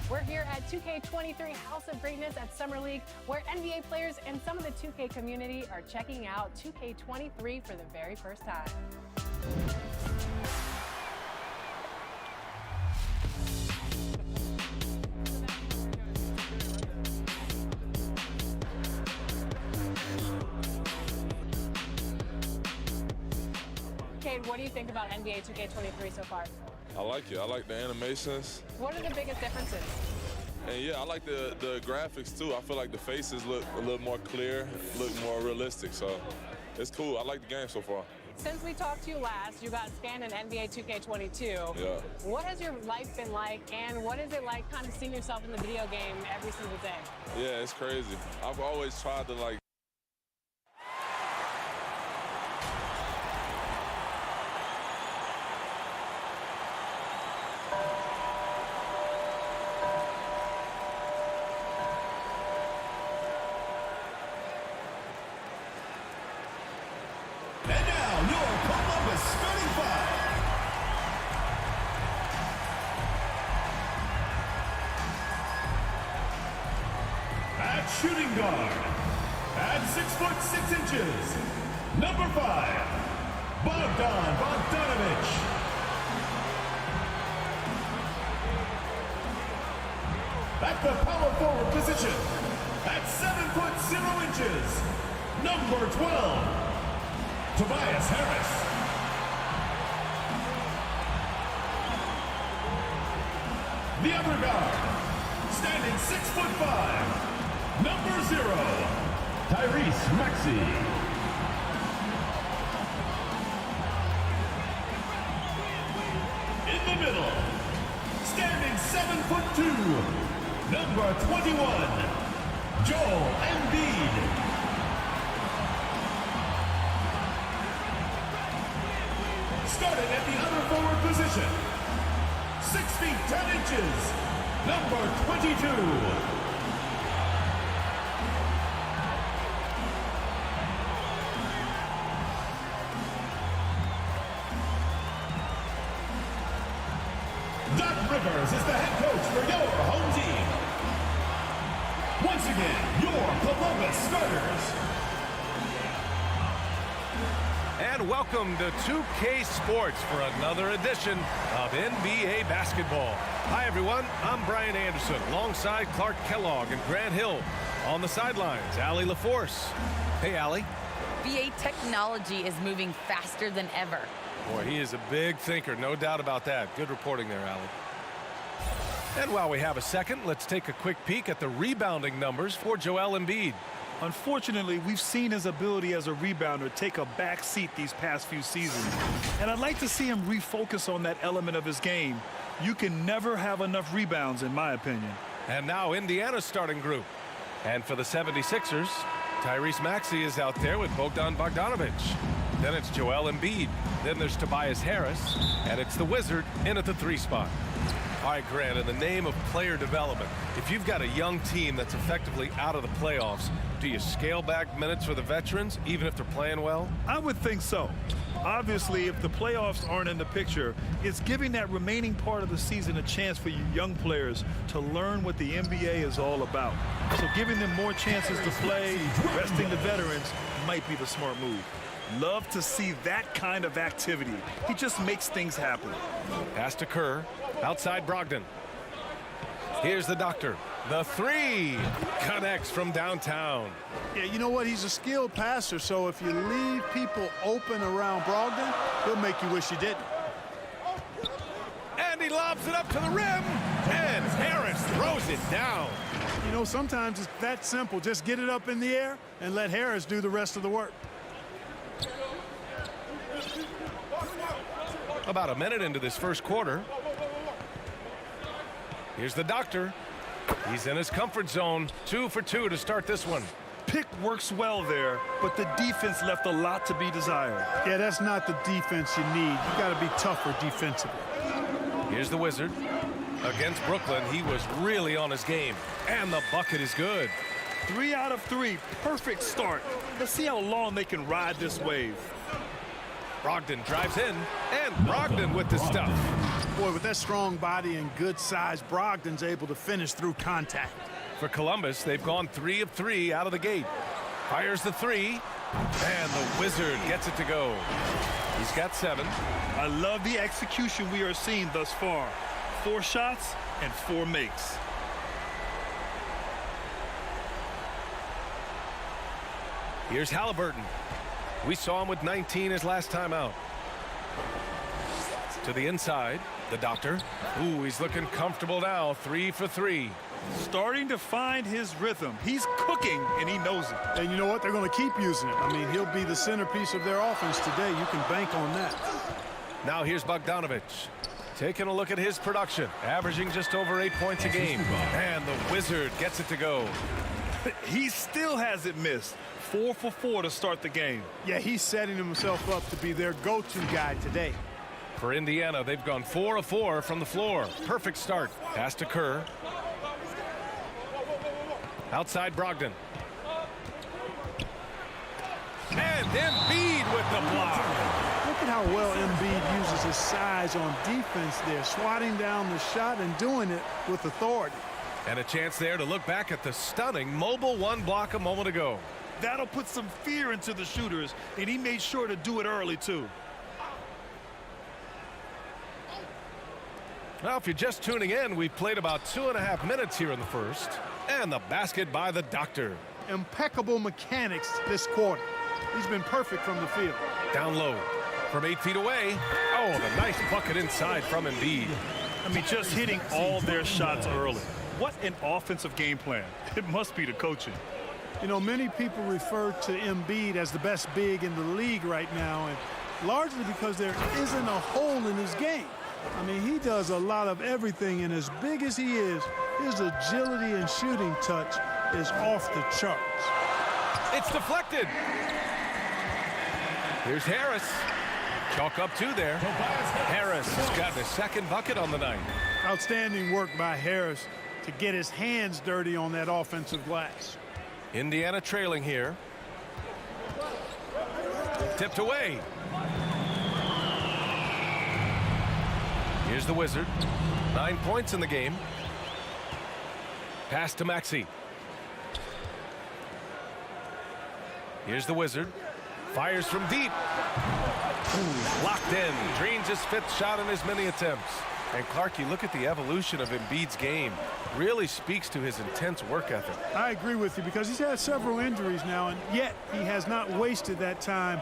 We're here at 2K23 House of Greatness at Summer League, where NBA players and some of the 2K community are checking out 2K23 for the very first time. Cade, what do you think about NBA 2K23 so far? I like it. I like the animations. What are the biggest differences? And yeah, I like the graphics too. I feel like the faces look a little more clear, look more realistic. So it's cool. I like the game so far. Since we talked to you last, you got scanned in NBA 2K22. Yeah. What has your life been like, and what is it like kind of seeing yourself in the video game every single day? Yeah, it's crazy. I've always tried to like Shooting guard, at 6'6" number 5, Bogdan Bogdanović. At the power forward position, at 7'0", number 12, Tobias Harris. The other guard, standing 6'5", number 0, Tyrese Maxey. In the middle, standing 7'2", number 21, Joel Embiid. Starting at the other forward position, 6 feet 10 inches, number 22. Rivers is the head coach for your home team. Once again, your Columbus Starters. And welcome to 2K Sports for another edition of NBA basketball. Hi, everyone. I'm Brian Anderson, alongside Clark Kellogg and Grant Hill. On the sidelines, Allie LaForce. Hey, Allie. NBA technology is moving faster than ever. Boy, he is a big thinker, no doubt about that. Good reporting there, Allie. And while we have a second, let's take a quick peek at the rebounding numbers for Joel Embiid. Unfortunately, we've seen his ability as a rebounder take a back seat these past few seasons. And I'd like to see him refocus on that element of his game. You can never have enough rebounds, in my opinion. And now Indiana's starting group. And for the 76ers, Tyrese Maxey is out there with Bogdan Bogdanović. Then it's Joel Embiid. Then there's Tobias Harris. And it's the Wizard in at the 3 spot. All right, Grant, in the name of player development, if you've got a young team that's effectively out of the playoffs, do you scale back minutes for the veterans, even if they're playing well? I would think so. Obviously, if the playoffs aren't in the picture, it's giving that remaining part of the season a chance for you young players to learn what the NBA is all about. So giving them more chances to play, resting the veterans, might be the smart move. Love to see that kind of activity. He just makes things happen. Pass to Kerr. Outside Brogdon. Here's the doctor. The three connects from downtown. Yeah, you know what? He's a skilled passer, so if you leave people open around Brogdon, he'll make you wish you didn't. And he lobs it up to the rim, and Harris throws it down. You know, sometimes it's that simple. Just get it up in the air and let Harris do the rest of the work. About a minute into this first quarter. Here's the doctor. He's in his comfort zone. 2 for 2 to start this one. Pick works well there, but the defense left a lot to be desired. Yeah, that's not the defense you need. You got to be tougher defensively. Here's the Wizard. Against Brooklyn, he was really on his game. And the bucket is good. 3 out of 3. Perfect start. Let's see how long they can ride this wave. Brogdon drives in, and Brogdon with the stuff. Boy, with that strong body and good size, Brogdon's able to finish through contact. For Columbus, they've gone 3 of 3 out of the gate. Fires the 3, and the Wizard gets it to go. He's got 7. I love the execution we are seeing thus far. 4 shots and 4 makes. Here's Halliburton. We saw him with 19 his last time out. To the inside, the doctor. Ooh, he's looking comfortable now. 3 for 3. Starting to find his rhythm. He's cooking, and he knows it. And you know what? They're going to keep using it. I mean, he'll be the centerpiece of their offense today. You can bank on that. Now here's Bogdanovic. Taking a look at his production. Averaging just over 8 points a game. And the Wizard gets it to go. He still hasn't missed. 4 for 4 to start the game. Yeah, he's setting himself up to be their go-to guy today. For Indiana, they've gone 4 of 4 from the floor. Perfect start. Pass to Kerr. Outside Brogdon. And Embiid with the block. Look at how well Embiid uses his size on defense there, swatting down the shot and doing it with authority. And a chance there to look back at the stunning mobile 1 block a moment ago. That'll put some fear into the shooters, and he made sure to do it early, too. Well, if you're just tuning in, we've played about 2.5 minutes here in the first. And the basket by the doctor. Impeccable mechanics this quarter. He's been perfect from the field. Down low from 8 feet away. Oh, the nice bucket inside from Embiid. I mean, just hitting all their shots early. What an offensive game plan. It must be the coaching. You know, many people refer to Embiid as the best big in the league right now, and largely because there isn't a hole in his game. I mean, he does a lot of everything, and as big as he is, his agility and shooting touch is off the charts. It's deflected. Here's Harris. Chalk up 2 there. Harris has gotten his 2nd bucket on the night. Outstanding work by Harris to get his hands dirty on that offensive glass. Indiana trailing here. Tipped away. Here's the Wizard. 9 points in the game. Pass to Maxey. Here's the Wizard. Fires from deep. Ooh, locked in. Drains his 5th shot in his many attempts. And Clark, you look at the evolution of Embiid's game. Really speaks to his intense work ethic. I agree with you because he's had several injuries now, and yet he has not wasted that time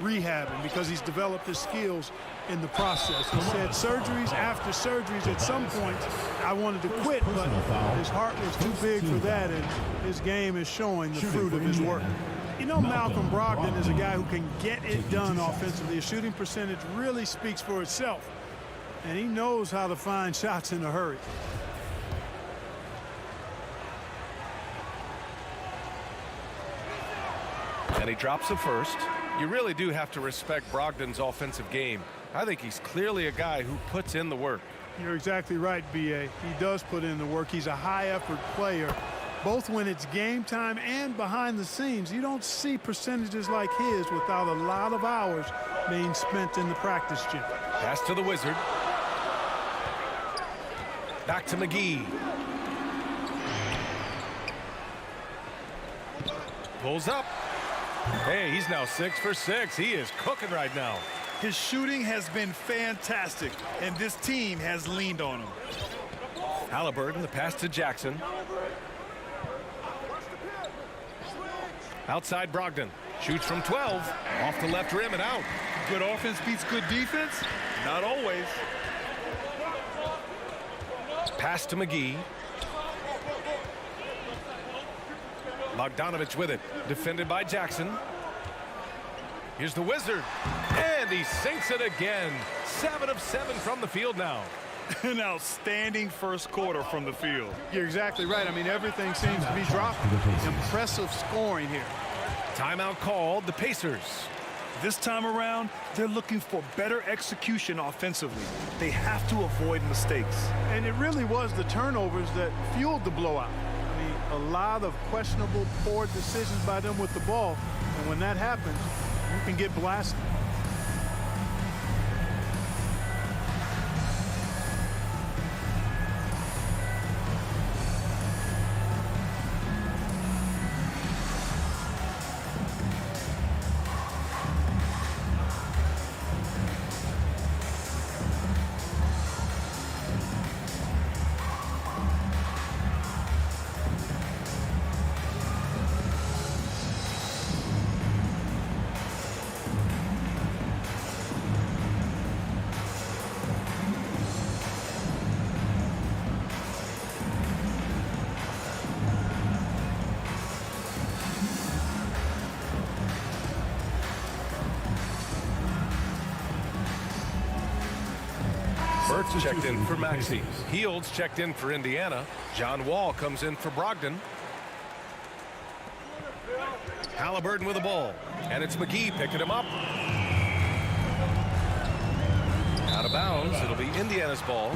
rehabbing because he's developed his skills in the process. He said surgeries after surgeries. At some point, I wanted to quit, but his heart was too big for that, and his game is showing the fruit of his work. You know, Malcolm Brogdon is a guy who can get it done offensively. His shooting percentage really speaks for itself, and he knows how to find shots in a hurry. And he drops the first. You really do have to respect Brogdon's offensive game. I think he's clearly a guy who puts in the work. You're exactly right, B.A. He does put in the work. He's a high-effort player, both when it's game time and behind the scenes. You don't see percentages like his without a lot of hours being spent in the practice gym. Pass to the Wizard. Back to McGee. Pulls up. Hey, he's now 6 for 6. He is cooking right now. His shooting has been fantastic, and this team has leaned on him. Halliburton, the pass to Jackson. Outside Brogdon. Shoots from 12. Off the left rim and out. Good offense beats good defense? Not always. Pass to McGee. Bogdanovich with it. Defended by Jackson. Here's the Wizard. And he sinks it again. 7 of 7 from the field now. An outstanding first quarter from the field. You're exactly right. I mean, everything seems to be dropping. Impressive scoring here. Timeout called. The Pacers. This time around, they're looking for better execution offensively. They have to avoid mistakes. And it really was the turnovers that fueled the blowout. I mean, a lot of questionable, poor decisions by them with the ball. And when that happens, you can get blasted. Burks checked in for Maxey. Healds checked in for Indiana. John Wall comes in for Brogdon. Halliburton with the ball. And it's McGee picking him up. Out of bounds. It'll be Indiana's ball.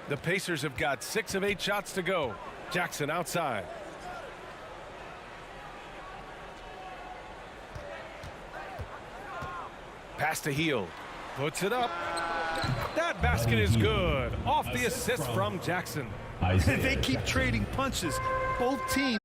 The Pacers have got 6 of 8 shots to go. Jackson outside. Pass to Hield. Puts it up. That basket is good. Off the assist from Jackson. They keep trading punches. Both teams